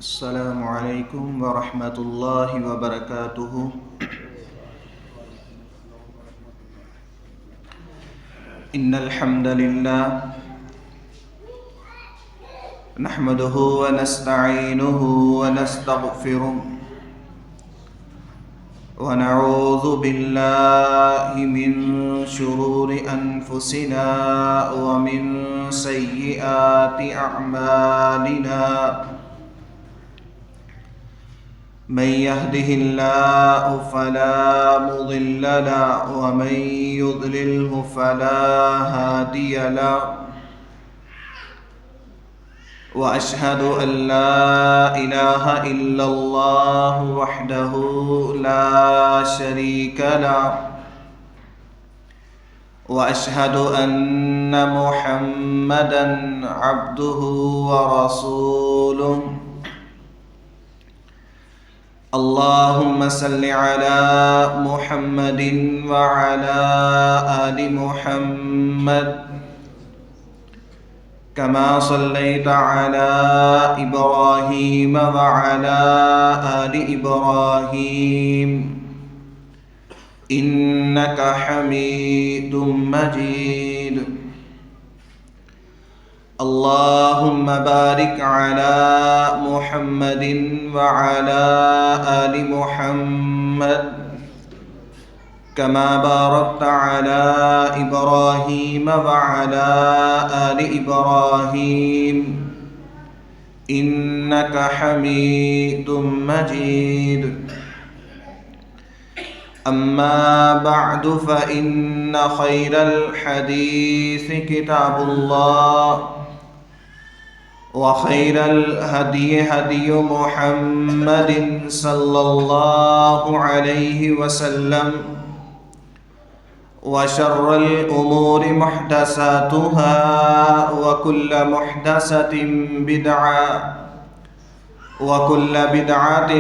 السلام علیکم ورحمۃ اللہ وبرکاتہ۔ ان الحمد للہ نحمده ونستعینه ونستغفره ونعوذ باللہ من شرور انفسنا ومن سیئات اعمالنا، من يهده الله فلا مضل له ومن يضلله فلا هادي له، وأشهد أن لا إله إلا الله وحده لا شريك له، وأشهد أن محمدًا عبده ورسوله۔ اللهم صل على محمد وعلى آل محمد كما صليت على إبراهيم وعلى آل إبراهيم إنك حميد مجيد۔ اللهم بارك على محمد وعلى آل محمد كما باركت على إبراهيم وعلى آل إبراهيم إنك حميد مجيد۔ أما بعد فإن خير الحديث كتاب الله، وخير الهدي هدي محمد صلى الله عليه وسلم، وشر الأمور محدثاتها وكل محدثة بدعة وكل بدعة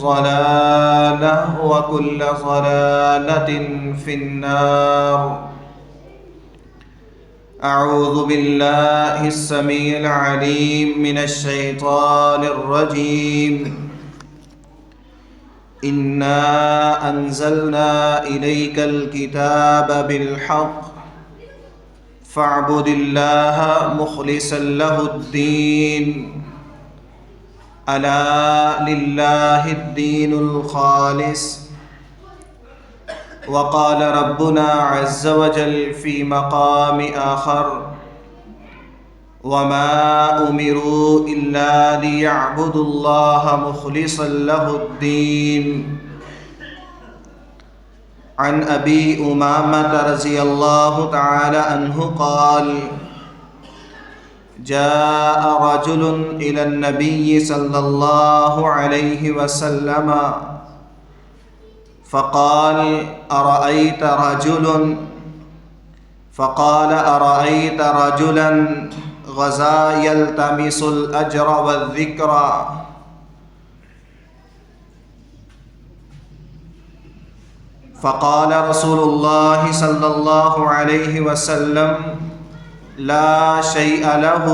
ضلالة وكل ضلالة في النار۔ اعوذ باللہ السمیع العلیم من الشیطان الرجیم۔ انا انزلنا الیک الکتاب بالحق فاعبد اللہ مخلصا لہ الدین، الا للہ الدین الخالص۔ وقال ربنا عز وجل في مقام آخر: وما أمروا إلا ليعبدوا الله مخلصا له الدين۔ عن أبي أمامة رضي الله تعالى عنه قال: جاء رجل إلى النبي صلى الله عليه وسلم فقال أرأيت رجلا غزا يلتمس الأجر والذكر، فقال رسول الله صلى الله عليه وسلم: لا شيء له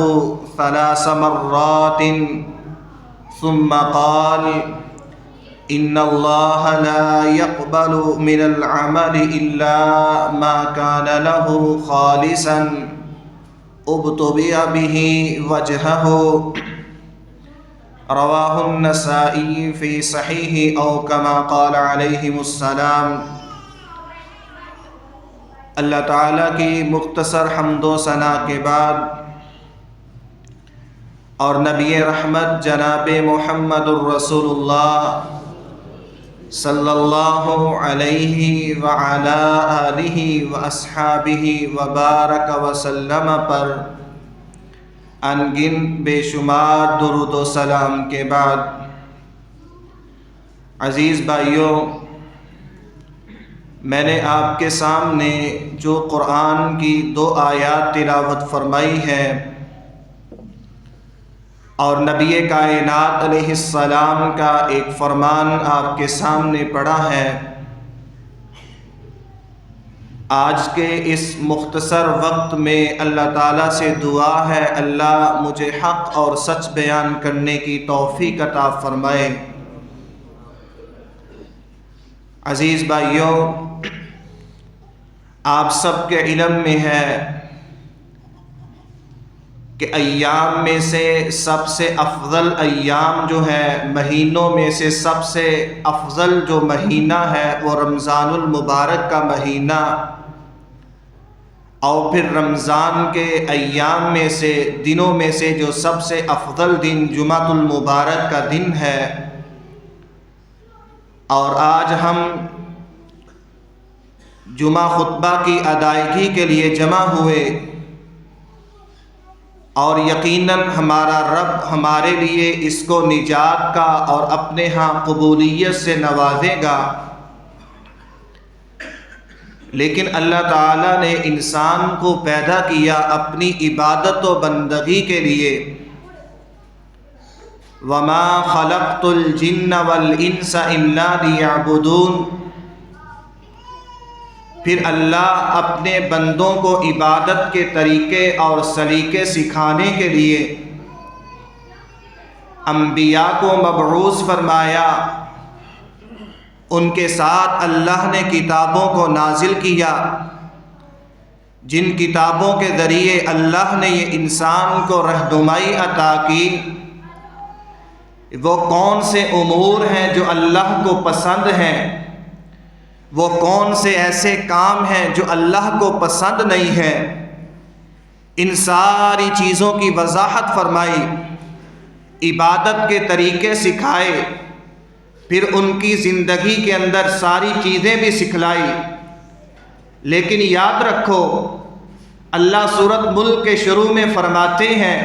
3 مرات، ثم قال: ان اللہ لا يقبل من العمل الا ما كان له خالصا ابتغي به وجهه۔ رواہ النسائی فی صحیح او کما قال علیہم السلام۔ اللہ تعالیٰ کی مختصر حمد و ثنا کے بعد اور نبی رحمت جناب محمد الرسول اللہ صلی اللہ علیہ وعلا آلہ واصحابہ وبارک وسلم پر انگن بے شمار درود و سلام کے بعد، عزیز بھائیوں، میں نے آپ کے سامنے جو قرآن کی 2 آیات تلاوت فرمائی ہے اور نبی کائنات علیہ السلام کا ایک فرمان آپ کے سامنے پڑھا ہے، آج کے اس مختصر وقت میں اللہ تعالیٰ سے دعا ہے اللہ مجھے حق اور سچ بیان کرنے کی توفیق عطا فرمائے۔ عزیز بھائیوں، آپ سب کے علم میں ہے کہ ایام میں سے سب سے افضل ایام جو ہے، مہینوں میں سے سب سے افضل جو مہینہ ہے وہ رمضان المبارک کا مہینہ، اور پھر رمضان کے ایام میں سے دنوں میں سے جو سب سے افضل دن جمعۃ المبارک کا دن ہے۔ اور آج ہم جمعہ خطبہ کی ادائیگی کے لیے جمع ہوئے، اور یقیناً ہمارا رب ہمارے لیے اس کو نجات کا اور اپنے ہاں قبولیت سے نوازے گا۔ لیکن اللہ تعالیٰ نے انسان کو پیدا کیا اپنی عبادت و بندگی کے لیے۔ وَمَا خَلَقْتُ الْجِنَّ وَالْإِنسَ إِلَّا لِيَعْبُدُونَ۔ پھر اللہ اپنے بندوں کو عبادت کے طریقے اور سلیقے سکھانے کے لیے انبیاء کو مبعوث فرمایا، ان کے ساتھ اللہ نے کتابوں کو نازل کیا، جن کتابوں کے ذریعے اللہ نے یہ انسان کو رہنمائی عطا کی، وہ کون سے امور ہیں جو اللہ کو پسند ہیں، وہ کون سے ایسے کام ہیں جو اللہ کو پسند نہیں ہیں، ان ساری چیزوں کی وضاحت فرمائی، عبادت کے طریقے سکھائے، پھر ان کی زندگی کے اندر ساری چیزیں بھی سکھلائی۔ لیکن یاد رکھو، اللہ سورۃ ملک کے شروع میں فرماتے ہیں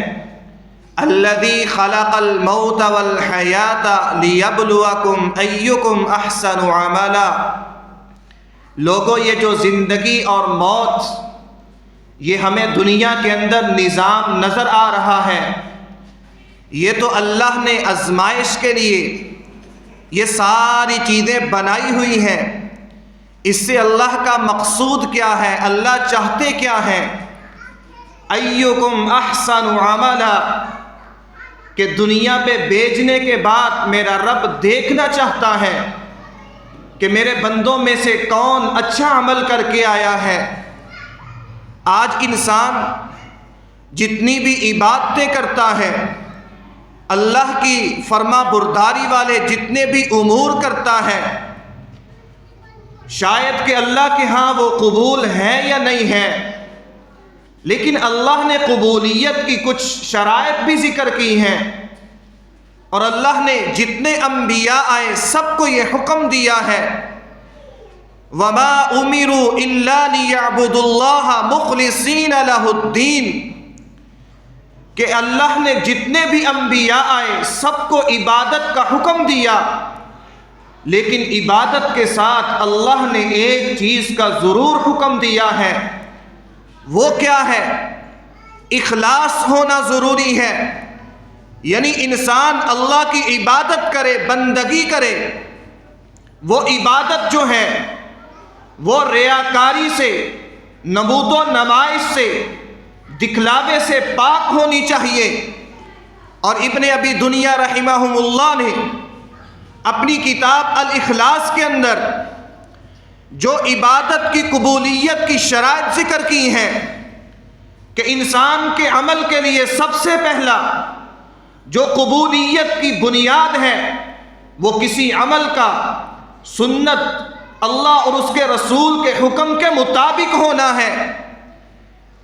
الذی خلق الموت والحیات لیبلوکم ایکم احسن عملا۔ لوگوں، یہ جو زندگی اور موت، یہ ہمیں دنیا کے اندر نظام نظر آ رہا ہے، یہ تو اللہ نے آزمائش کے لیے یہ ساری چیزیں بنائی ہوئی ہیں۔ اس سے اللہ کا مقصود کیا ہے، اللہ چاہتے کیا ہے؟ ایکم احسن عملا، کہ دنیا پہ بھیجنے کے بعد میرا رب دیکھنا چاہتا ہے کہ میرے بندوں میں سے کون اچھا عمل کر کے آیا ہے۔ آج انسان جتنی بھی عبادتیں کرتا ہے، اللہ کی فرما برداری والے جتنے بھی امور کرتا ہے، شاید کہ اللہ کے ہاں وہ قبول ہیں یا نہیں ہے، لیکن اللہ نے قبولیت کی کچھ شرائط بھی ذکر کی ہیں، اور اللہ نے جتنے انبیاء آئے سب کو یہ حکم دیا ہے وَمَا أُمِرُوا إِلَّا لِيَعْبُدُوا اللَّهَ مُخْلِصِينَ لَهُ الدِّينَ، کہ اللہ نے جتنے بھی انبیاء آئے سب کو عبادت کا حکم دیا، لیکن عبادت کے ساتھ اللہ نے ایک چیز کا ضرور حکم دیا ہے۔ وہ کیا ہے؟ اخلاص ہونا ضروری ہے، یعنی انسان اللہ کی عبادت کرے، بندگی کرے، وہ عبادت جو ہے وہ ریاکاری سے، نمود و نمائش سے، دکھلاوے سے پاک ہونی چاہیے۔ اور ابن ابی دنیا رحمہم اللہ نے اپنی کتاب الاخلاص کے اندر جو عبادت کی قبولیت کی شرائط ذکر کی ہیں کہ انسان کے عمل کے لیے سب سے پہلا جو قبولیت کی بنیاد ہے وہ کسی عمل کا سنت اللہ اور اس کے رسول کے حکم کے مطابق ہونا ہے،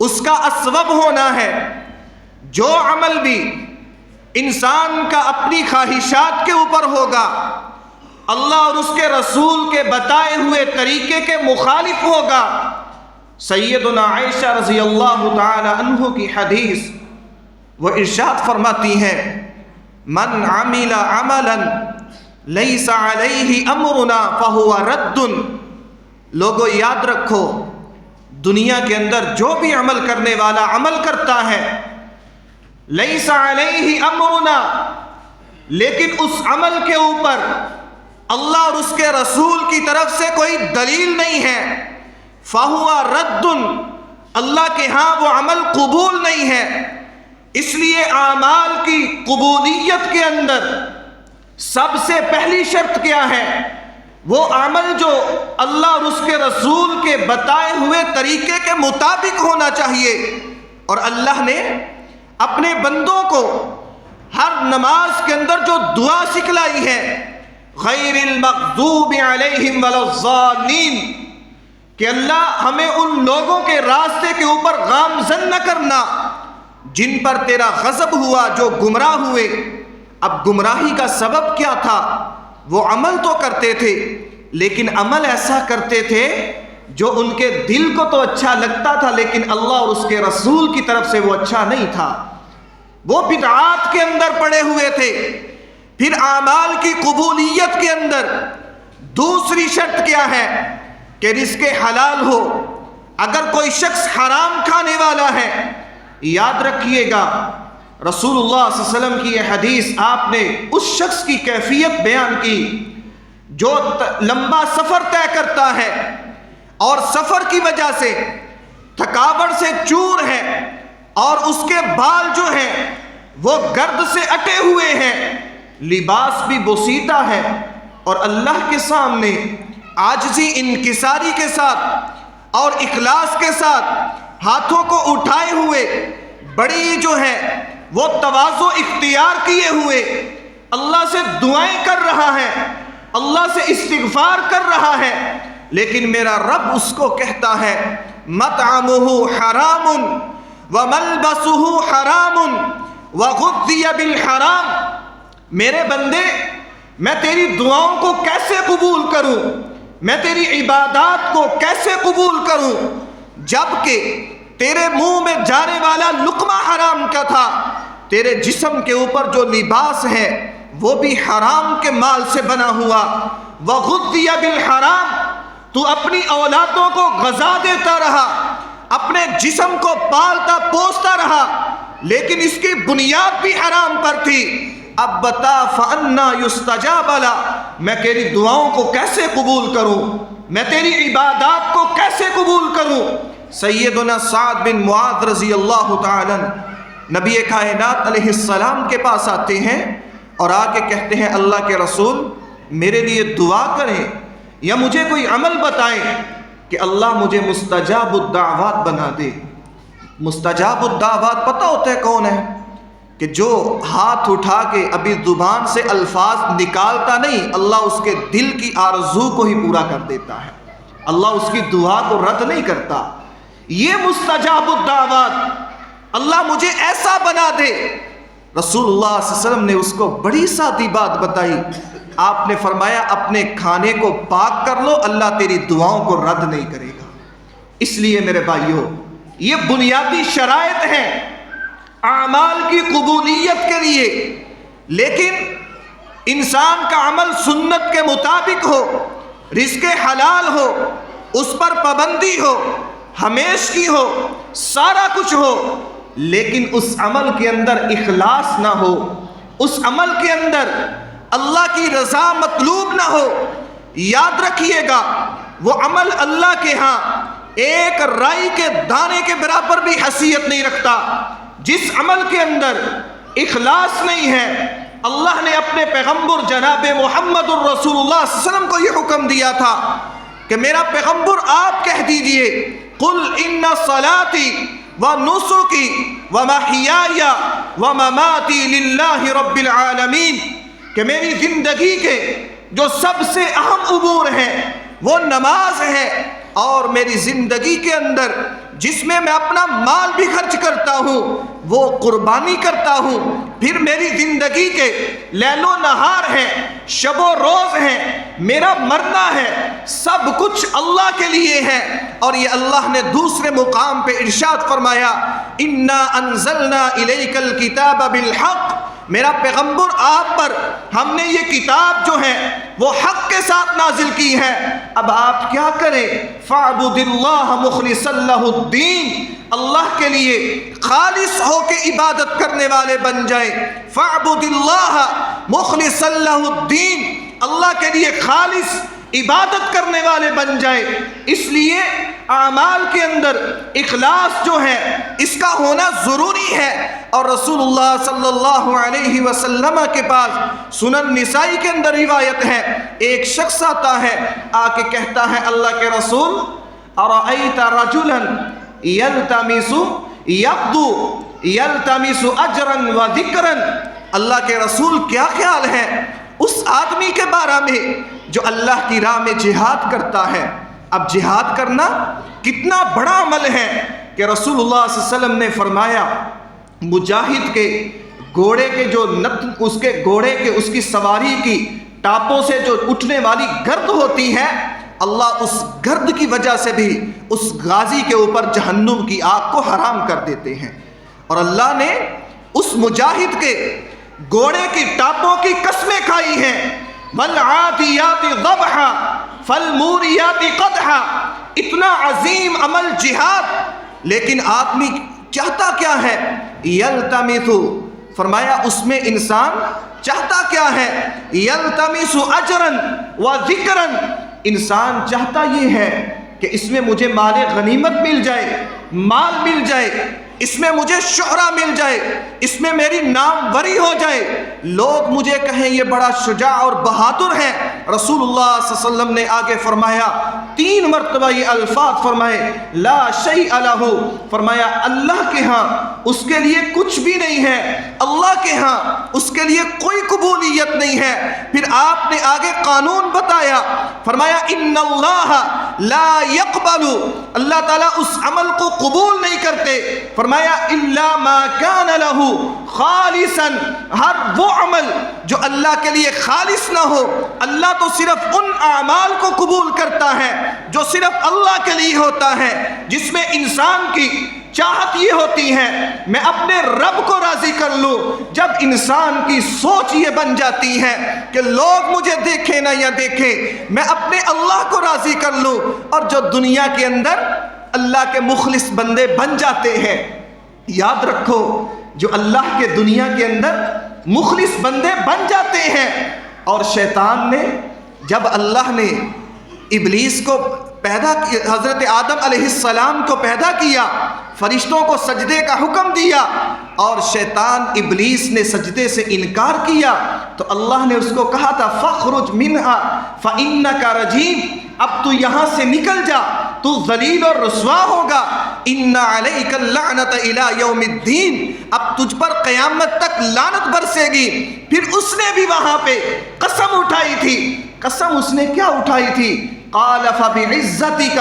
اس کا اسباب ہونا ہے۔ جو عمل بھی انسان کا اپنی خواہشات کے اوپر ہوگا، اللہ اور اس کے رسول کے بتائے ہوئے طریقے کے مخالف ہوگا۔ سیدنا عائشہ رضی اللہ تعالی عنہ کی حدیث، وہ ارشاد فرماتی ہیں من عمل عملا لیس علیہ امرنا فہو رد۔ لوگوں یاد رکھو، دنیا کے اندر جو بھی عمل کرنے والا عمل کرتا ہے، لیس علیہ امرنا، لیکن اس عمل کے اوپر اللہ اور اس کے رسول کی طرف سے کوئی دلیل نہیں ہے، فہو رد، اللہ کے ہاں وہ عمل قبول نہیں ہے۔ اس لیے اعمال کی قبولیت کے اندر سب سے پہلی شرط کیا ہے؟ وہ عمل جو اللہ اور اس کے رسول کے بتائے ہوئے طریقے کے مطابق ہونا چاہیے۔ اور اللہ نے اپنے بندوں کو ہر نماز کے اندر جو دعا سکھلائی ہے، غیر المغضوب علیہم ولا الضالین، کہ اللہ ہمیں ان لوگوں کے راستے کے اوپر گامزن نہ کرنا جن پر تیرا غضب ہوا، جو گمراہ ہوئے۔ اب گمراہی کا سبب کیا تھا؟ وہ عمل تو کرتے تھے لیکن عمل ایسا کرتے تھے جو ان کے دل کو تو اچھا لگتا تھا لیکن اللہ اور اس کے رسول کی طرف سے وہ اچھا نہیں تھا۔ وہ بدعات کے اندر پڑے ہوئے تھے۔ پھر اعمال کی قبولیت کے اندر دوسری شرط کیا ہے؟ کہ رزق حلال ہو۔ اگر کوئی شخص حرام کھانے والا ہے، یاد رکھیے گا رسول اللہ صلی اللہ علیہ وسلم کی یہ حدیث، آپ نے اس شخص کی کیفیت بیان کی جو لمبا سفر طے کرتا ہے اور سفر کی وجہ سے تھکاوٹ سے چور ہے اور اس کے بال جو ہیں وہ گرد سے اٹے ہوئے ہیں، لباس بھی بوسیدہ ہے، اور اللہ کے سامنے عاجزی انکساری کے ساتھ اور اخلاص کے ساتھ ہاتھوں کو اٹھائے ہوئے بڑی جو ہے وہ تواضع اختیار کیے ہوئے اللہ سے دعائیں کر رہا ہے، اللہ سے استغفار کر رہا ہے، لیکن میرا رب اس کو کہتا ہے مطعمہ حرام وملبسہ حرام وغذی بالحرام۔ میرے بندے، میں تیری دعاؤں کو کیسے قبول کروں، میں تیری عبادات کو کیسے قبول کروں جبکہ تیرے منہ میں جانے والا لقمہ حرام کا تھا، تیرے جسم کے اوپر جو لباس ہے وہ بھی حرام کے مال سے بنا ہوا۔ وغذی بالحرام، تو اپنی اولادوں کو غذا دیتا رہا، اپنے جسم کو پالتا پوستا رہا، لیکن اس کی بنیاد بھی حرام پر تھی۔ اب بتا فَأَنَّا يُسْتَجَابَ لَا، میں تیری دعاؤں کو کیسے قبول کروں، میں تیری عبادات کو کیسے قبول کروں؟ سیدنا سعد بن معاذ رضی اللہ تعالی نبی کائنات علیہ السلام کے پاس آتے ہیں اور آ کے کہتے ہیں اللہ کے رسول میرے لیے دعا کریں یا مجھے کوئی عمل بتائیں کہ اللہ مجھے مستجاب الدعوات بنا دے۔ مستجاب الدعوات پتہ ہوتا ہے کون ہے؟ کہ جو ہاتھ اٹھا کے ابھی زبان سے الفاظ نکالتا نہیں، اللہ اس کے دل کی آرزو کو ہی پورا کر دیتا ہے، اللہ اس کی دعا کو رد نہیں کرتا۔ یہ مستجاب الدعوات، اللہ مجھے ایسا بنا دے۔ رسول اللہ صلی اللہ علیہ وسلم نے اس کو بڑی سادی بات بتائی، آپ نے فرمایا اپنے کھانے کو پاک کر لو، اللہ تیری دعاؤں کو رد نہیں کرے گا۔ اس لیے میرے بھائیوں، یہ بنیادی شرائط ہیں اعمال کی قبولیت کے لیے، لیکن انسان کا عمل سنت کے مطابق ہو، رزق حلال ہو، اس پر پابندی ہو، ہمیش کی ہو، سارا کچھ ہو، لیکن اس عمل کے اندر اخلاص نہ ہو، اس عمل کے اندر اللہ کی رضا مطلوب نہ ہو، یاد رکھیے گا وہ عمل اللہ کے ہاں ایک رائی کے دانے کے برابر بھی حیثیت نہیں رکھتا۔ جس عمل کے اندر اخلاص نہیں ہے، اللہ نے اپنے پیغمبر جناب محمد الرسول اللہ صلی اللہ علیہ وسلم کو یہ حکم دیا تھا کہ میرا پیغمبر آپ کہہ دیجئے قل ان صلاتی ونسکی ومحیای ومماتی للہ رب العالمین، کہ میری زندگی کے جو سب سے اہم امور ہیں وہ نماز ہے، اور میری زندگی کے اندر جس میں اپنا مال بھی خرچ کرتا ہوں وہ قربانی کرتا ہوں، پھر میری زندگی کے لیل و نہار ہے، شب و روز ہے، میرا مرنا ہے، سب کچھ اللہ کے لیے ہے۔ اور یہ اللہ نے دوسرے مقام پہ ارشاد فرمایا انا انزلنا الیک الکتاب بالحق، میرا پیغمبر آپ پر ہم نے یہ کتاب جو ہے وہ حق کے ساتھ نازل کی ہے۔ اب آپ کیا کریں؟ فاعبد اللہ مخلصا لہ الدین، اللہ کے لیے خالص ہو کے عبادت کرنے والے بن جائیں۔ فاعبد اللہ مخلصا لہ الدین، اللہ کے لیے خالص عبادت کرنے والے بن جائے۔ اس لیے اعمال کے اندر اخلاص جو ہے اس کا ہونا ضروری ہے۔ اور رسول اللہ صلی اللہ علیہ وسلم کے پاس سنن نسائی کے اندر روایت ہے، ایک شخص آتا ہے، آ کے کہتا ہے اللہ کے رسول ارأیت رجلا یلتمس یغدو یلتمس اجرا و ذکرا، اللہ کے رسول کیا خیال ہے اس آدمی کے بارے میں جو اللہ کی راہ میں جہاد کرتا ہے؟ اب جہاد کرنا کتنا بڑا عمل ہے کہ رسول اللہ صلی اللہ علیہ وسلم نے فرمایا مجاہد کے گھوڑے کے جو اس کے گھوڑے کے اس کی سواری کی ٹاپوں سے جو اٹھنے والی گرد ہوتی ہے، اللہ اس گرد کی وجہ سے بھی اس غازی کے اوپر جہنم کی آگ کو حرام کر دیتے ہیں۔ اور اللہ نے اس مجاہد کے گھوڑے کی ٹاپوں کی قسمیں کھائی ہیں، وَالْعَادِيَاتِ ضَبْحًا فَالْمُورِيَاتِ قَدْحًا۔ اتنا عظیم عمل جہاد، لیکن آدمی چاہتا کیا ہے؟ یلتمس، فرمایا اس میں انسان چاہتا کیا ہے؟ یلتمس اجرا و ذکرا، انسان چاہتا یہ ہے کہ اس میں مجھے مال غنیمت مل جائے، مال مل جائے، اس میں مجھے شہرہ مل جائے، اس میں میری ناموری ہو جائے، لوگ مجھے کہیں یہ بڑا شجاع اور بہادر ہے۔ رسول اللہ صلی اللہ علیہ وسلم نے آگے فرمایا، 3 مرتبہ یہ الفاظ فرمائے، لا شیء لہ، فرمایا اللہ کے ہاں اس کے لیے کچھ بھی نہیں ہے، اللہ کے ہاں اس کے لیے کوئی قبولیت نہیں ہے۔ پھر آپ نے آگے قانون بتایا، فرمایا ان اللہ لا يقبل، اللہ تعالیٰ اس عمل کو قبول نہیں کرتے، فرمایا الا ما کان لہ خالصا، ہر وہ عمل جو اللہ کے لیے خالص نہ ہو، اللہ تو صرف ان اعمال کو قبول کرتا ہے جو صرف اللہ کے لیے ہوتا ہے، جس میں انسان کی چاہت یہ ہوتی ہے میں اپنے رب کو راضی کر لوں۔ جب انسان کی سوچ یہ بن جاتی ہے کہ لوگ مجھے دیکھیں نہ یا دیکھیں، میں اپنے اللہ کو راضی کر لوں، اور جو دنیا کے اندر اللہ کے مخلص بندے بن جاتے ہیں، یاد رکھو جو اللہ کے دنیا کے اندر مخلص بندے بن جاتے ہیں، اور شیطان نے جب اللہ نے ابلیس کو پیدا کیا، حضرت آدم علیہ السلام کو پیدا کیا، فرشتوں کو سجدے کا حکم دیا، اور شیطان ابلیس نے سجدے سے انکار کیا، تو اللہ نے اس کو کہا تھا فَاخْرُجْ مِنْهَا فَإِنَّكَ رَجِيمٌ، اب تو یہاں سے نکل جا، تو ذلیل اور رسوا ہوگا، اِنَّ عَلَيْكَ اللَّعْنَةَ إِلَى يَوْمِ الدِّينِ، اب تجھ پر قیامت تک لعنت برسے گی۔ پھر اس نے بھی وہاں پہ قسم اٹھائی تھی، قسم اس نے کیا اٹھائی تھی؟ قال فبعزتک،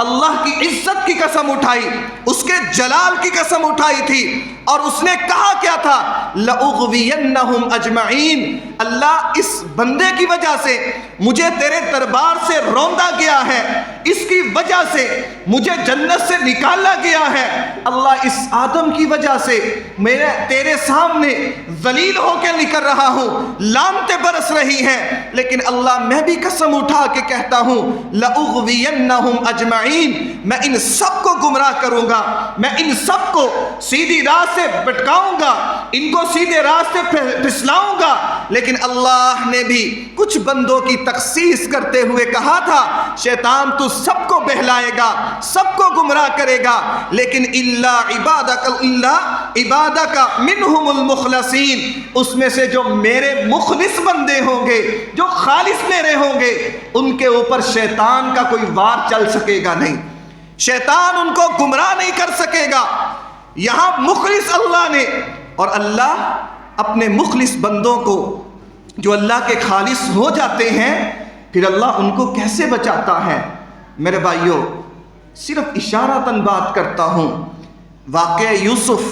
اللہ کی عزت کی قسم اٹھائی، اس کے جلال کی قسم اٹھائی تھی، اور اس نے کہا کیا تھا؟ لأغوینہم اجمعین، اللہ اس بندے کی وجہ سے مجھے تیرے دربار سے روندا گیا ہے، اس کی وجہ سے مجھے جنت سے نکالا گیا ہے، اللہ اس آدم کی وجہ سے میرے تیرے سامنے ذلیل ہو کے نکل رہا ہوں، لعنتیں برس رہی ہیں، لیکن اللہ میں بھی قسم اٹھا کے کہتا ہوں لأغوینہم اجمعین، میں ان سب کو گمراہ کروں گا، میں ان سب کو سیدھی راہ سے بھٹکاؤں گا، ان کو سیدھے راستے پہ پھسلاؤں گا۔ لیکن اللہ نے بھی کچھ بندوں کی تخصیص کرتے ہوئے کہا تھا شیطان تو سب کو بہلائے گا، سب کو گمراہ کرے گا، لیکن الا عبادک منہم المخلصین، اس میں سے جو میرے مخلص بندے ہوں گے، جو خالص میرے ہوں گے، ان کے اوپر شیطان کا کوئی وار چل سکے گا نہیں، شیطان ان کو گمراہ نہیں کر سکے گا۔ یہاں مخلص اللہ نے، اور اللہ اپنے مخلص بندوں کو جو اللہ کے خالص ہو جاتے ہیں، پھر اللہ ان کو کیسے بچاتا ہے؟ میرے بھائیوں، صرف اشارتاً بات کرتا ہوں، واقعہ یوسف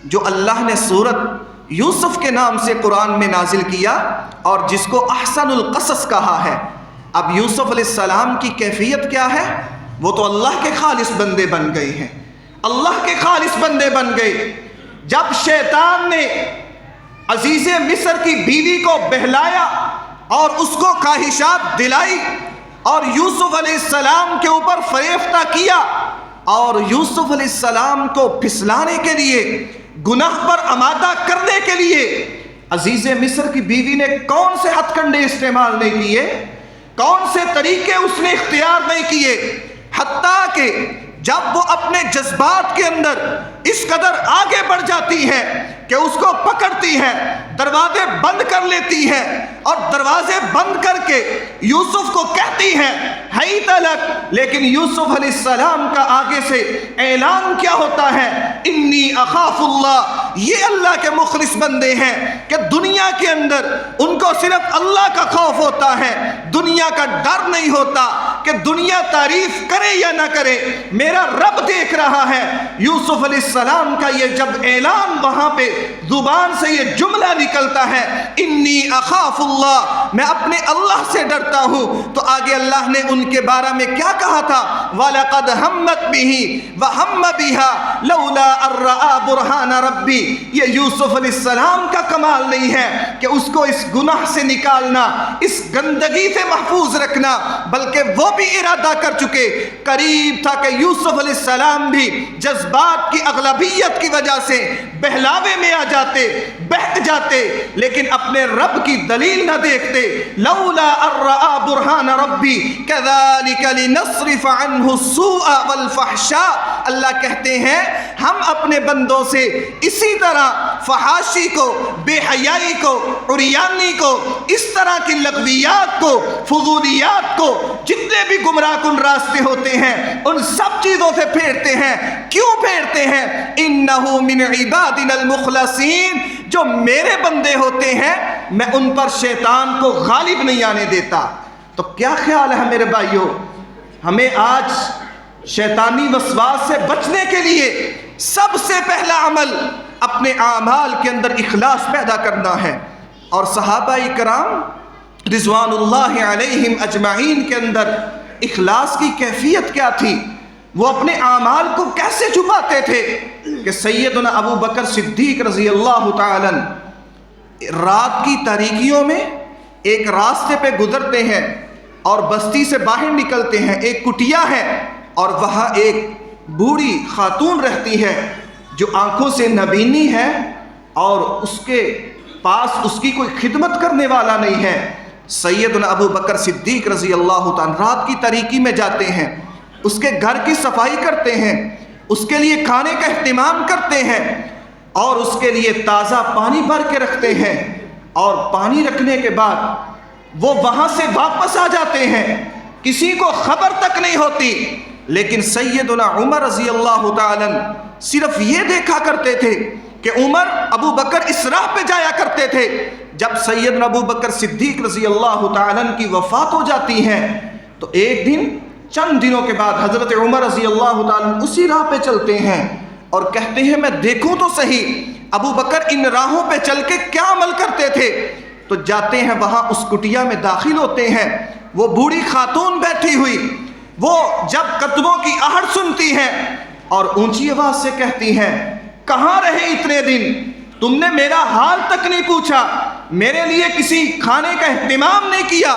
جو اللہ نے سورت یوسف کے نام سے قرآن میں نازل کیا، اور جس کو احسن القصص کہا ہے۔ اب یوسف علیہ السلام کی کیفیت کیا ہے؟ وہ تو اللہ کے خالص بندے بن گئے ہیں، اللہ کے خالص بندے بن گئے۔ جب شیطان نے عزیز مصر کی بیوی کو بہلایا اور اس کو خواہشات دلائی اور یوسف علیہ السلام کے اوپر فریفتہ کیا، اور یوسف علیہ السلام کو پھسلانے کے لیے، گناہ پر آمادہ کرنے کے لیے عزیز مصر کی بیوی نے کون سے ہتھ کنڈے استعمال نہیں کیے؟ کون سے طریقے اس نے اختیار نہیں کیے، حتیٰ کہ جب وہ اپنے جذبات کے اندر اس قدر آگے بڑھ جاتی ہے کہ اس کو پکڑتی ہے، دروازے بند کر لیتی ہے، اور دروازے بند کر کے یوسف کو کہتی ہے حیت لک، لیکن یوسف علیہ السلام کا آگے سے اعلان کیا ہوتا ہے، انی اخاف اللہ، یہ اللہ کے مخلص بندے ہیں کہ دنیا کے اندر ان کو صرف اللہ کا خوف ہوتا ہے، دنیا کا ڈر نہیں ہوتا کہ دنیا تعریف کرے یا نہ کرے، میرا رب دیکھ رہا ہے۔ یوسف علیہ السلام کا یہ جب اعلان وہاں پہ زبان سے یہ جملہ نکلتا ہے انی اخاف اللہ، میں اپنے اللہ سے ڈرتا ہوں، تو آگے اللہ نے ان کے بارے میں کیا کہا تھا، وَلَقَدْ هَمَّتْ بِهِ وَهَمَّ بِهَا لَوْلَا أَن رَّأَىٰ بُرْهَانَ رَبِّي، یہ یوسف علیہ السلام کا کمال نہیں ہے کہ اس کو اس گناہ سے نکالنا، اس گندگی سے محفوظ رکھنا، بلکہ وہ بھی ارادہ کر چکے، قریب تھا کہ یوسف علیہ السلام بھی جذبات کی اغلبیت کی وجہ سے بہلاوے میں آ جاتے، بہک جاتے، لیکن اپنے رب کی دلیل نہ دیکھتے۔ لولا ان رأى برہان ربی كذلك لنصرف عنه السوء والفحشاء، اللہ کہتے ہیں ہم اپنے بندوں سے اسی طرح فحاشی کو، بے حیائی کو، عریانی کو، اس طرح کی لغویات کو، فضولیات کو، جتنے بھی گمراہ کن راستے ہوتے ہیں ان سب چیزوں سے پھیرتے ہیں۔ کیوں پھیرتے ہیں؟ انہو من عبادنا المخلصین، جو میرے بندے ہوتے ہیں میں ان پر شیطان کو غالب نہیں آنے دیتا۔ تو کیا خیال ہے میرے بھائیوں، ہمیں آج شیطانی وسواس سے بچنے کے لیے سب سے پہلا عمل اپنے اعمال کے اندر اخلاص پیدا کرنا ہے۔ اور صحابہ کرام رضوان اللہ علیہم اجمعین کے اندر اخلاص کی کیفیت کیا تھی، وہ اپنے اعمال کو کیسے چھپاتے تھے کہ سیدنا ابو بکر صدیق رضی اللہ تعالیٰ رات کی تاریکیوں میں ایک راستے پہ گزرتے ہیں اور بستی سے باہر نکلتے ہیں، ایک کٹیا ہے اور وہاں ایک بوڑھی خاتون رہتی ہے جو آنکھوں سے نابینی ہے اور اس کے پاس اس کی کوئی خدمت کرنے والا نہیں ہے۔ سیدنا ابو بکر صدیق رضی اللہ تعالیٰ رات کی تاریکی میں جاتے ہیں، اس کے گھر کی صفائی کرتے ہیں، اس کے لیے کھانے کا اہتمام کرتے ہیں اور اس کے لیے تازہ پانی بھر کے رکھتے ہیں، اور پانی رکھنے کے بعد وہ وہاں سے واپس آ جاتے ہیں، کسی کو خبر تک نہیں ہوتی۔ لیکن سیدنا عمر رضی اللہ تعالیٰ صرف یہ دیکھا کرتے تھے کہ عمر ابو بکر اس راہ پہ جایا کرتے تھے۔ جب سیدنا ابو بکر صدیق رضی اللہ تعالیٰ کی وفات ہو جاتی ہے تو ایک دن چند دنوں کے بعد حضرت عمر رضی اللہ تعالیٰ اسی راہ پہ چلتے ہیں اور کہتے ہیں میں دیکھوں تو صحیح ابو بکر ان راہوں پہ چل کے کیا عمل کرتے تھے۔ تو جاتے ہیں وہاں اس کٹیا میں داخل ہوتے ہیں، وہ بوڑھی خاتون بیٹھی ہوئی، وہ جب قدموں کی آہٹ سنتی ہے اور اونچی آواز سے کہتی ہیں کہاں رہے اتنے دن، تم نے میرا حال تک نہیں پوچھا، میرے لیے کسی کھانے کا اہتمام نہیں کیا،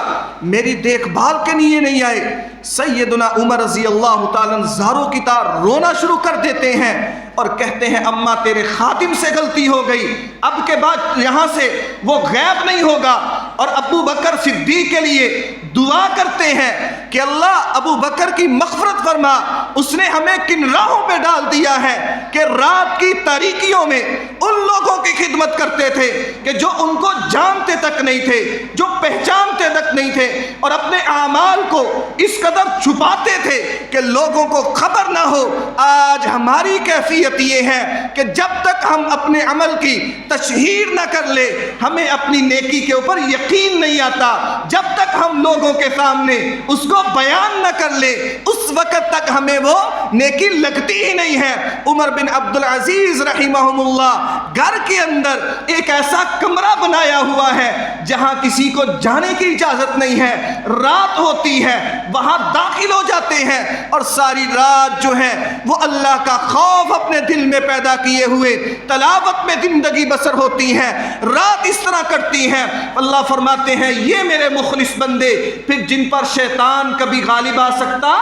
میری دیکھ بھال کے لیے نہیں آئے۔ سیدنا عمر رضی اللہ تعالیٰ زاروں کی طرح رونا شروع کر دیتے ہیں اور کہتے ہیں اماں تیرے خادم سے غلطی ہو گئی، اب کے بعد یہاں سے وہ غائب نہیں ہوگا۔ اور ابو بکر صدیق کے لیے دعا کرتے ہیں کہ اللہ ابو بکر کی مغفرت فرما، اس نے ہمیں کن راہوں پہ ڈال دیا ہے کہ رات کی تاریکیوں میں ان لوگوں کی خدمت کرتے تھے کہ جو ان کو جانتے تک نہیں تھے، جو پہچانتے تک نہیں تھے، اور اپنے اعمال کو اس قدر چھپاتے تھے کہ لوگوں کو خبر نہ ہو۔ آج ہماری کیفیت یہ ہے کہ جب تک ہم اپنے عمل کی تشہیر نہ کر لے ہمیں اپنی نیکی کے اوپر یقین نہیں آتا، جب تک ہم لوگوں کے سامنے اس کو بیان نہ کر لے اس وقت تک ہمیں وہ نیکی لگتی ہی نہیں ہے۔ عمر بن عبدالعزیز رحمہم اللہ گھر کے اندر ایک ایسا کمرہ بنایا ہوا ہے جہاں کسی کو جانے کی اجازت نہیں ہے، رات ہوتی ہے وہاں داخل ہو جاتے ہیں اور ساری رات جو ہے وہ اللہ کا خوف اپنے دل میں پیدا کیے ہوئے تلاوت میں زندگی بسر ہوتی ہے، رات اس طرح کرتی ہیں۔ اللہ فرماتے ہیں یہ میرے مخلص بندے پھر جن پر شیطان کبھی غالب آ سکتا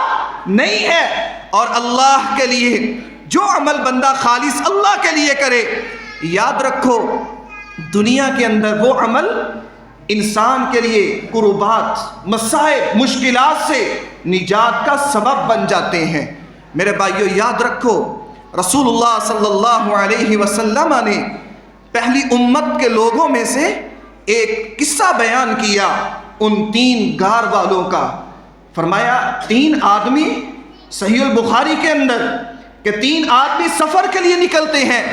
نہیں ہے۔ اور اللہ کے لیے جو عمل بندہ خالص اللہ کے لیے کرے، یاد رکھو دنیا کے اندر وہ عمل انسان کے لیے قربات، مسائب، مشکلات سے نجات کا سبب بن جاتے ہیں۔ میرے بھائیو یاد رکھو، رسول اللہ صلی اللہ علیہ وسلم نے پہلی امت کے لوگوں میں سے ایک قصہ بیان کیا ان 3 غار والوں کا۔ فرمایا 3 آدمی، صحیح البخاری کے اندر، کہ 3 آدمی سفر کے لیے نکلتے ہیں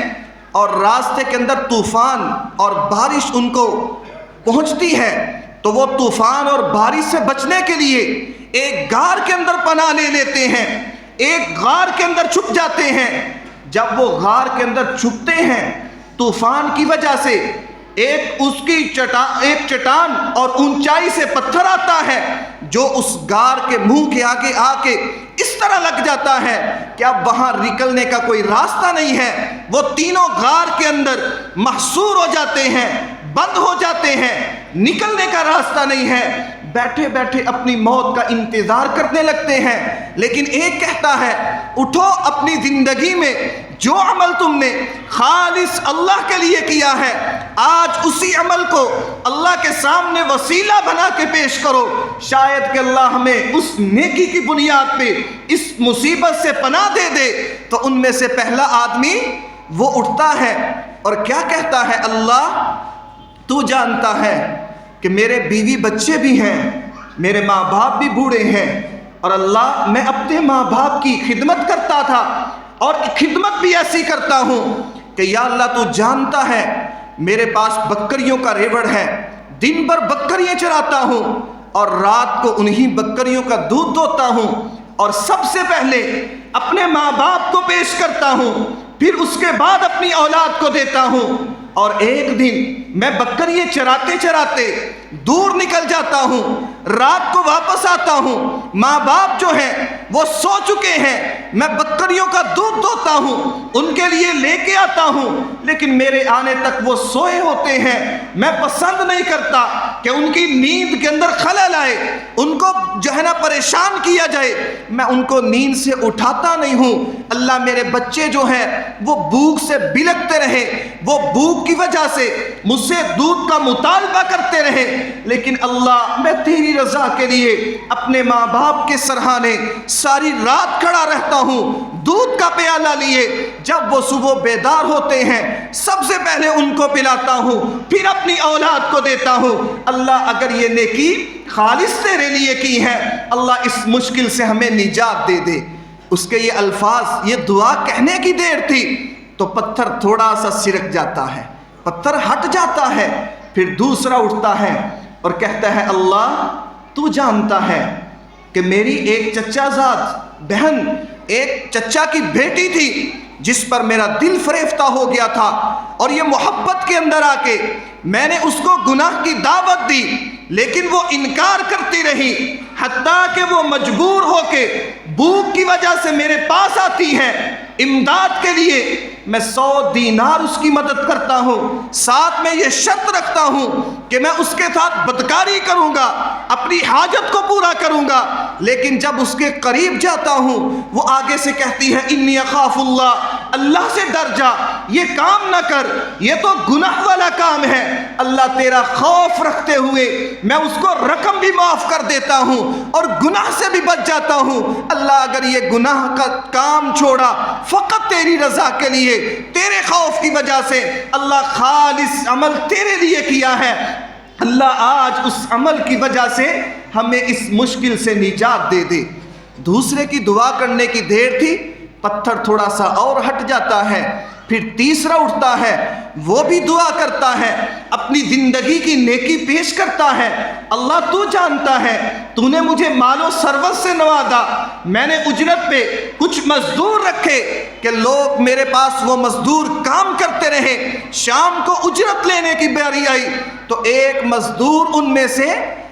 اور راستے کے اندر طوفان اور بارش ان کو پہنچتی ہے، تو وہ طوفان اور بارش سے بچنے کے لیے ایک غار کے اندر پناہ لے لیتے ہیں، ایک غار کے اندر چھپ جاتے ہیں۔ جب وہ غار کے اندر چھپتے ہیں، طوفان کی وجہ سے ایک چٹان اور اونچائی سے پتھر آتا ہے جو اس غار کے منہ کے آگے آ کے اس طرح لگ جاتا ہے کہ اب وہاں نکلنے کا کوئی راستہ نہیں ہے۔ وہ تینوں غار کے اندر محصور ہو جاتے ہیں، بند ہو جاتے ہیں، نکلنے کا راستہ نہیں ہے، بیٹھے بیٹھے اپنی موت کا انتظار کرنے لگتے ہیں۔ لیکن ایک کہتا ہے اٹھو، اپنی زندگی میں جو عمل تم نے خالص اللہ کے لیے کیا ہے، آج اسی عمل کو اللہ کے سامنے وسیلہ بنا کے پیش کرو، شاید کہ اللہ ہمیں اس نیکی کی بنیاد پہ اس مصیبت سے پناہ دے دے۔ تو ان میں سے پہلا آدمی وہ اٹھتا ہے اور کیا کہتا ہے، اللہ تو جانتا ہے کہ میرے بیوی بچے بھی ہیں، میرے ماں باپ بھی بوڑھے ہیں، اور اللہ میں اپنے ماں باپ کی خدمت کرتا تھا اور خدمت بھی ایسی کرتا ہوں کہ یا اللہ تو جانتا ہے میرے پاس بکریوں کا ریوڑ ہے، دن بھر بکریاں چراتا ہوں اور رات کو انہی بکریوں کا دودھ دوتا ہوں، اور سب سے پہلے اپنے ماں باپ کو پیش کرتا ہوں، پھر اس کے بعد اپنی اولاد کو دیتا ہوں۔ اور ایک دن میں بکریاں چراتے چراتے دور نکل جاتا ہوں، رات کو واپس آتا ہوں، ماں باپ جو ہیں وہ سو چکے ہیں، میں بکریوں کا دودھ دوتا ہوں، ان کے لیے لے کے آتا ہوں، لیکن میرے آنے تک وہ سوئے ہوتے ہیں۔ میں پسند نہیں کرتا کہ ان کی نیند کے اندر خلل آئے، ان کو جو ہے نا پریشان کیا جائے، میں ان کو نیند سے اٹھاتا نہیں ہوں۔ اللہ میرے بچے جو ہیں وہ بھوک سے بلکتے رہے، وہ بھوک کی وجہ سے مجھ سے دودھ کا مطالبہ کرتے رہے، لیکن اللہ میں تیری رضا کے لیے اپنے ماں باپ کے سرہانے ساری رات کھڑا رہتا ہوں، دودھ کا پیالہ لیے، جب وہ صبح بیدار ہوتے ہیں سب سے پہلے ان کو پلاتا ہوں، پھر اپنی اولاد کو دیتا ہوں۔ اللہ اگر یہ نیکی خالص تیرے لیے کی ہے، اللہ اس مشکل سے ہمیں نجات دے دے۔ اس کے یہ الفاظ، یہ دعا کہنے کی دیر تھی تو پتھر تھوڑا سا سرک جاتا ہے، پتھر ہٹ جاتا ہے، پھر دوسرا اٹھتا ہے اور کہتا ہے اللہ تو جانتا ہے کہ میری ایک چچا زاد بہن، ایک چچا کی بیٹی تھی جس پر میرا دل فریفتہ ہو گیا تھا، اور یہ محبت کے اندر آ کے میں نے اس کو گناہ کی دعوت دی، لیکن وہ انکار کرتی رہی، حتیٰ کہ وہ مجبور ہو کے بھوک کی وجہ سے میرے پاس آتی ہے، امداد کے لیے میں 100 دینار اس کی مدد کرتا ہوں، ساتھ میں یہ شرط رکھتا ہوں کہ میں اس کے ساتھ بدکاری کروں گا، اپنی حاجت کو پورا کروں گا، لیکن جب اس کے قریب جاتا ہوں وہ آگے سے کہتی ہے انی اخاف اللہ، اللہ سے ڈر جا، یہ کام نہ کر، یہ تو گناہ والا کام ہے، اللہ تیرا خوف رکھتے ہوئے میں اس کو رقم بھی معاف کر دیتا ہوں اور گناہ سے بھی بچ جاتا ہوں۔ اللہ اگر یہ گناہ کا کام چھوڑا فقط تیری رضا کے لیے، تیرے خوف کی وجہ سے، اللہ خالص عمل تیرے لیے کیا ہے، اللہ آج اس عمل کی وجہ سے ہمیں اس مشکل سے نجات دے دے۔ دوسرے کی دعا کرنے کی دیر تھی، پتھر تھوڑا سا اور ہٹ جاتا ہے، پھر تیسرا اٹھتا ہے، وہ بھی دعا کرتا ہے، اپنی زندگی کی نیکی پیش کرتا ہے، اللہ تو جانتا ہے تو نے مجھے مال و ثروت سے نوازا، میں نے اجرت پہ کچھ مزدور رکھے کہ لوگ میرے پاس وہ مزدور کام کرتے رہے، شام کو اجرت لینے کی باری آئی تو ایک مزدور ان میں سے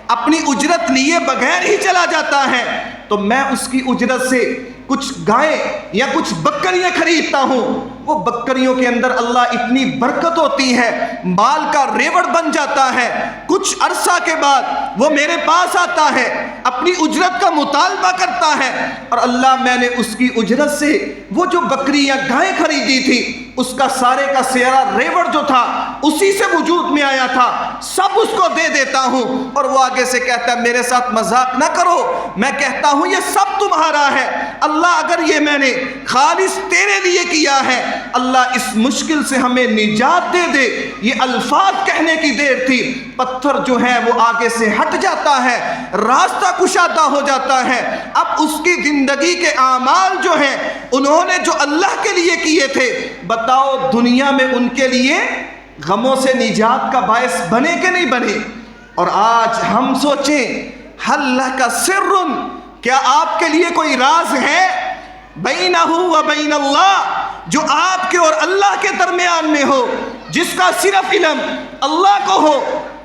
اپنی اجرت لیے بغیر ہی چلا جاتا ہے، تو میں اس کی اجرت سے کچھ گائے یا کچھ بکریاں خریدتا ہوں، وہ بکریوں کے اندر اللہ اتنی برکت ہوتی ہے، مال کا ریوڑ بن جاتا ہے، کچھ عرصہ کے بعد وہ میرے پاس آتا ہے، اپنی اجرت کا مطالبہ کرتا ہے، اور اللہ میں نے اس کی اجرت سے وہ جو بکری یا گائے خریدی تھی اس کا سارے کا سیرا ریوڑ جو تھا اسی سے وجود میں آیا تھا، سب اس کو دے دیتا ہوں۔ اور وہ آگے سے کہتا ہے میرے ساتھ مذاق نہ کرو، میں کہتا ہوں یہ سب تمہارا ہے اللہ، اگر یہ میں نے خالص تیرے لیے کیا ہے اللہ اس مشکل سے ہمیں نجات دے دے۔ یہ الفاظ کہنے کی دیر تھی، پتھر جو ہے وہ آگے سے ہٹ جاتا ہے، راستہ کشادہ ہو جاتا ہے۔ اب اس کی زندگی کے اعمال جو ہیں انہوں نے جو اللہ کے لیے کیے تھے، بتاؤ دنیا میں ان کے لیے غموں سے نجات کا باعث بنے کہ نہیں بنے؟ اور آج ہم سوچیں حل لک سر، کیا آپ کے لیے کوئی راز ہے بینہ و بین اللہ جو آپ کے اور اللہ کے درمیان میں ہو، جس کا صرف علم اللہ کو ہو،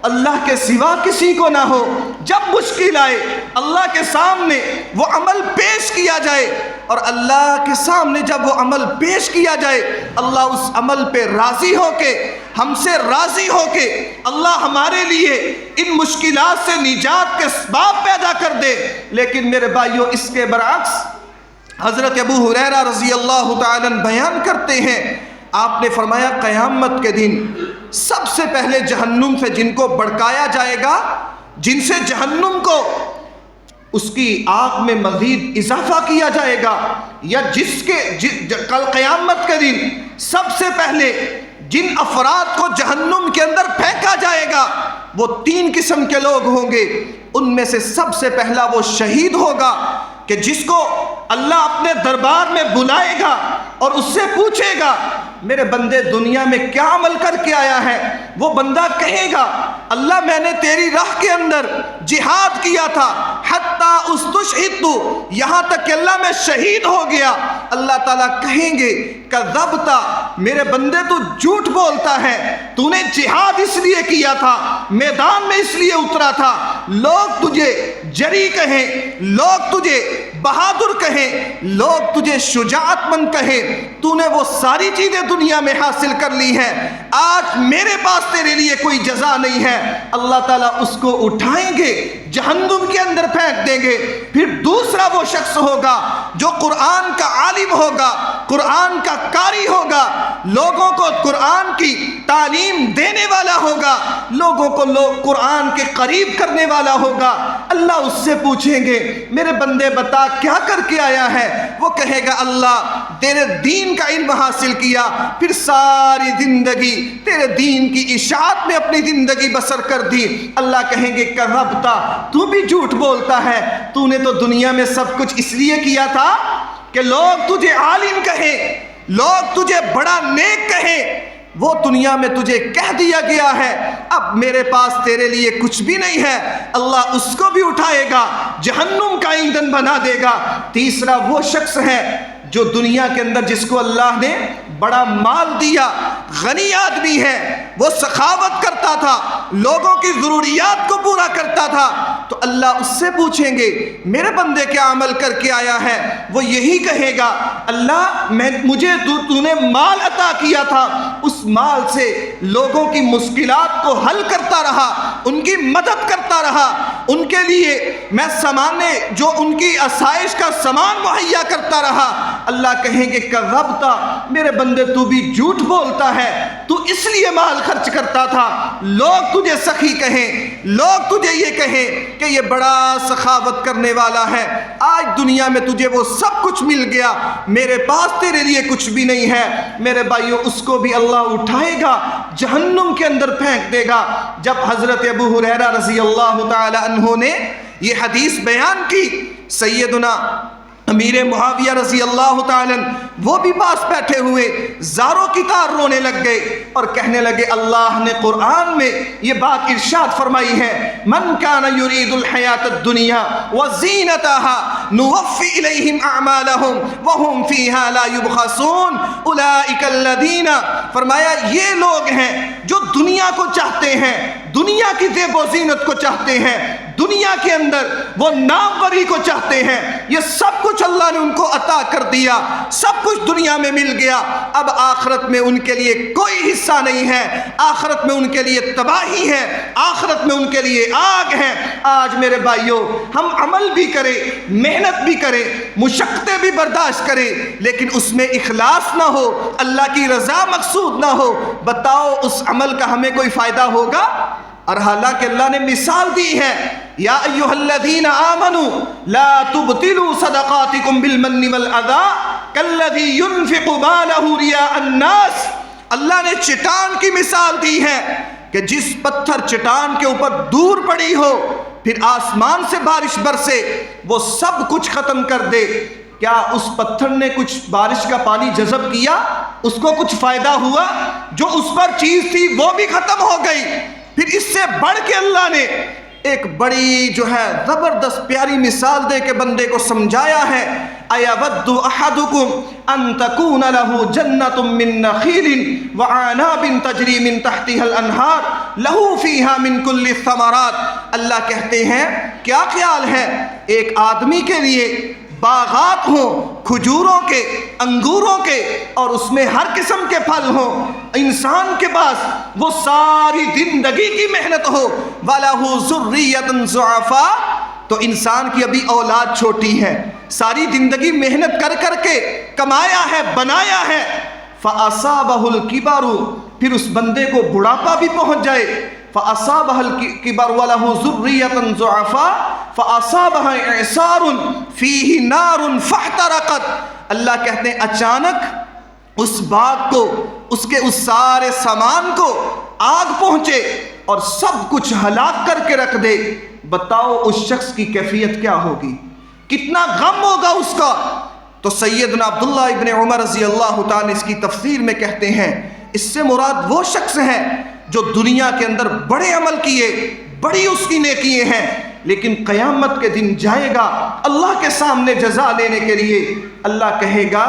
اللہ کے سوا کسی کو نہ ہو؟ جب مشکل آئے اللہ کے سامنے وہ عمل پیش کیا جائے، اور اللہ کے سامنے جب وہ عمل پیش کیا جائے اللہ اس عمل پہ راضی ہو کے، ہم سے راضی ہو کے اللہ ہمارے لیے ان مشکلات سے نجات کے اسباب پیدا کر دے۔ لیکن میرے بھائیوں اس کے برعکس حضرت ابو ہریرہ رضی اللہ تعالیٰ عنہ بیان کرتے ہیں، آپ نے فرمایا قیامت کے دن سب سے پہلے جہنم سے جن کو بڑکایا جائے گا، جن سے جہنم کو اس کی آگ میں مزید اضافہ کیا جائے گا، یا کل قیامت کے دن سب سے پہلے جن افراد کو جہنم کے اندر پھینکا جائے گا وہ 3 قسم کے لوگ ہوں گے۔ ان میں سے سب سے پہلا وہ شہید ہوگا کہ جس کو اللہ اپنے دربار میں بلائے گا اور اس سے پوچھے گا میرے بندے دنیا میں کیا عمل کر کے آیا ہے؟ وہ بندہ کہے گا اللہ میں نے تیری راہ کے اندر جہاد کیا تھا، حتیٰ استشہدت، یہاں تک کہ اللہ میں شہید ہو گیا۔ اللہ تعالیٰ کہیں گے کذبت، میرے بندے تو جھوٹ بولتا ہے، تو نے جہاد اس لیے کیا تھا، میدان میں اس لیے اترا تھا، لوگ تجھے جری کہیں، لوگ تجھے بہادر کہیں، لوگ تجھے شجاعت مند کہیں، تو نے وہ ساری چیزیں دنیا میں حاصل کر لی ہیں، آج میرے پاس تیرے لیے کوئی جزا نہیں ہے۔ اللہ تعالیٰ اس کو اٹھائیں گے، جہنم کے اندر پھینک دیں گے۔ پھر دوسرا وہ شخص ہوگا جو قرآن کا عالم ہوگا، قرآن کا قاری ہوگا، لوگوں کو قرآن کی تعلیم دینے والا ہوگا، لوگوں کو قرآن کے قریب کرنے والا ہوگا۔ اللہ اس سے پوچھیں گے میرے بندے بتا کیا کر کے آیا ہے؟ وہ کہے گا اللہ تیرے دین کا علم حاصل کیا، پھر ساری زندگی تیرے دین کی اشاعت میں اپنی زندگی بسر کر دی۔ اللہ کہیں گے کذبتا، تو بھی جھوٹ بولتا ہے، تو نے تو دنیا میں سب کچھ اس لیے کیا تھا کہ لوگ تجھے عالم کہیں، لوگ تجھے بڑا نیک کہیں، وہ دنیا میں تجھے کہہ دیا گیا ہے، اب میرے پاس تیرے لیے کچھ بھی نہیں ہے۔ اللہ اس کو بھی اٹھائے گا، جہنم کا ایندھن بنا دے گا۔ تیسرا وہ شخص ہے جو دنیا کے اندر جس کو اللہ نے بڑا مال دیا، غنی آدمی ہے، وہ سخاوت کرتا تھا، لوگوں کی ضروریات کو پورا کرتا تھا، تو اللہ اس سے پوچھیں گے میرے بندے کیا عمل کر کے آیا ہے؟ وہ یہی کہے گا اللہ مجھے تو نے مال عطا کیا تھا، اس مال سے لوگوں کی مشکلات کو حل کرتا رہا، ان کی مدد کرتا رہا، ان کے لیے میں سامانے جو ان کی آسائش کا سامان مہیا کرتا رہا۔ اللہ کہیں گے کذبتا، میرے بندے تو بھی جھوٹ بولتا ہے، تو اس لیے مال خرچ کرتا تھا، لوگ تجھے سخی کہیں، لوگ تجھے یہ کہیں کہ یہ بڑا سخاوت کرنے والا ہے، آج دنیا میں تجھے وہ سب کچھ مل گیا، میرے پاس تیرے لیے کچھ بھی نہیں ہے۔ میرے بھائیوں اس کو بھی اللہ اٹھائے گا، جہنم کے اندر پھینک دے گا۔ جب حضرت ابو ہریرہ رضی اللہ تعالی عنہ نے یہ حدیث بیان کی، سیدنا امیر معاویہ رضی اللہ تعالیٰ وہ بھی پاس بیٹھے ہوئے زاروں کی طرح رونے لگ گئے اور کہنے لگے اللہ نے قرآن میں یہ بات ارشاد فرمائی ہے من کان یرید الحیات الدنیا وزینتها نوفی الیہم اعمالهم وهم فیہا لا یبخسون اولئک الذین، فرمایا یہ لوگ ہیں جو دنیا کو چاہتے ہیں، دنیا کی زیب و زینت کو چاہتے ہیں، دنیا کے اندر وہ ناموری کو چاہتے ہیں، یہ سب کچھ اللہ نے ان کو عطا کر دیا، سب کچھ دنیا میں مل گیا، اب آخرت میں ان کے لیے کوئی حصہ نہیں ہے، آخرت میں ان کے لیے تباہی ہے، آخرت میں ان کے لیے آگ ہے۔ آج میرے بھائیوں، ہم عمل بھی کریں، محنت بھی کریں، مشقتیں بھی برداشت کریں، لیکن اس میں اخلاص نہ ہو، اللہ کی رضا مقصود نہ ہو، بتاؤ اس عمل کا ہمیں کوئی فائدہ ہوگا؟ اور حالانکہ اللہ نے مثال دی ہے، یا ایھا الذین آمنوا لا تبطلوا صدقاتکم بالمن والاذی کالذی ينفق مالہ رئاء الناس۔ اللہ نے چٹان کی مثال دی ہے کہ جس پتھر چٹان کے اوپر دور پڑی ہو، پھر آسمان سے بارش برسے، وہ سب کچھ ختم کر دے، کیا اس پتھر نے کچھ بارش کا پانی جذب کیا؟ اس کو کچھ فائدہ ہوا؟ جو اس پر چیز تھی وہ بھی ختم ہو گئی۔ پھر اس سے بڑھ کے اللہ نے ایک بڑی زبردست پیاری مثال دے کے بندے کو سمجھایا ہے، اَيَوَدُّ أَحَدُكُمْ أَن تَكُونَ لَهُ جَنَّةٌ مِّن نَخِيلٍ وَأَعْنَابٍ تَجْرِي مِن تَحْتِهَا الْأَنْهَارُ لَهُ فِيهَا مِن كُلِّ الثَّمَرَاتِ۔ اللہ کہتے ہیں کیا خیال ہے ایک آدمی کے لیے باغات ہوں، کھجوروں کے، انگوروں کے، اور اس میں ہر قسم کے پھل ہوں، انسان کے پاس وہ ساری زندگی کی محنت ہو، وَلَهُ ذُرِّيَّةٌ ضُعَفَاءُ، تو انسان کی ابھی اولاد چھوٹی ہے، ساری زندگی محنت کر کر کے کمایا ہے، بنایا ہے، فَأَصَابَهُ الْكِبَرُ، پھر اس بندے کو بڑھاپا بھی پہنچ جائے، فَأَصَابَهَا الْكِبَرُ وَلَهُ ذُرِّيَّةٌ ضُعَفَاءُ فَأَصَابَهَا إِعْصَارٌ فِيهِ نَارٌ فَاحْتَرَقَتْ، اللہ کہتے ہیں اچانک اس باغ کو، اس کے اس سارے سامان کو آگ پہنچے اور سب کچھ ہلاک کر کے رکھ دے، بتاؤ اس شخص کی کیفیت کیا ہوگی، کتنا غم ہوگا اس کا۔ تو سیدنا عبداللہ ابن عمر رضی اللہ تعالیٰ اس کی تفسیر میں کہتے ہیں اس سے مراد وہ شخص ہے جو دنیا کے اندر بڑے عمل کیے، بڑی اس کی نیکیے ہیں، لیکن قیامت کے دن جائے گا اللہ کے سامنے جزا لینے کے لیے، اللہ کہے گا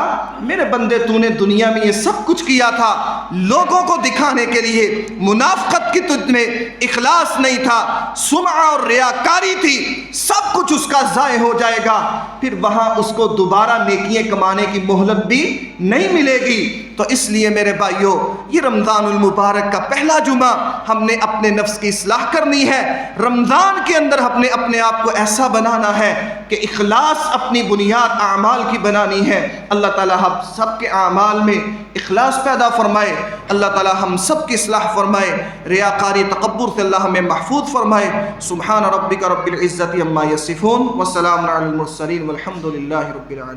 میرے بندے تو نے دنیا میں یہ سب کچھ کیا تھا لوگوں کو دکھانے کے لیے، منافقت کی تجھ میں اخلاص نہیں تھا، سمعہ اور ریاکاری تھی، سب کچھ اس کا ضائع ہو جائے گا، پھر وہاں اس کو دوبارہ نیکیاں کمانے کی مہلت بھی نہیں ملے گی۔ تو اس لیے میرے بھائیوں، یہ رمضان المبارک کا پہلا جمعہ ہم نے اپنے نفس کی اصلاح کرنی ہے، رمضان کے اندر ہم نے اپنے آپ کو ایسا بنانا ہے کہ اخلاص اپنی بنیاد اعمال کی بنانی ہے۔ اللہ تعالیٰ ہم سب کے اعمال میں اخلاص پیدا فرمائے، اللہ تعالیٰ ہم سب کی اصلاح فرمائے، ریاکاری تکبر سے اللہ ہمیں محفوظ فرمائے۔ سبحان ربک رب العزت عما یصفون وسلام علی المرسلین والحمد للہ رب العالمین۔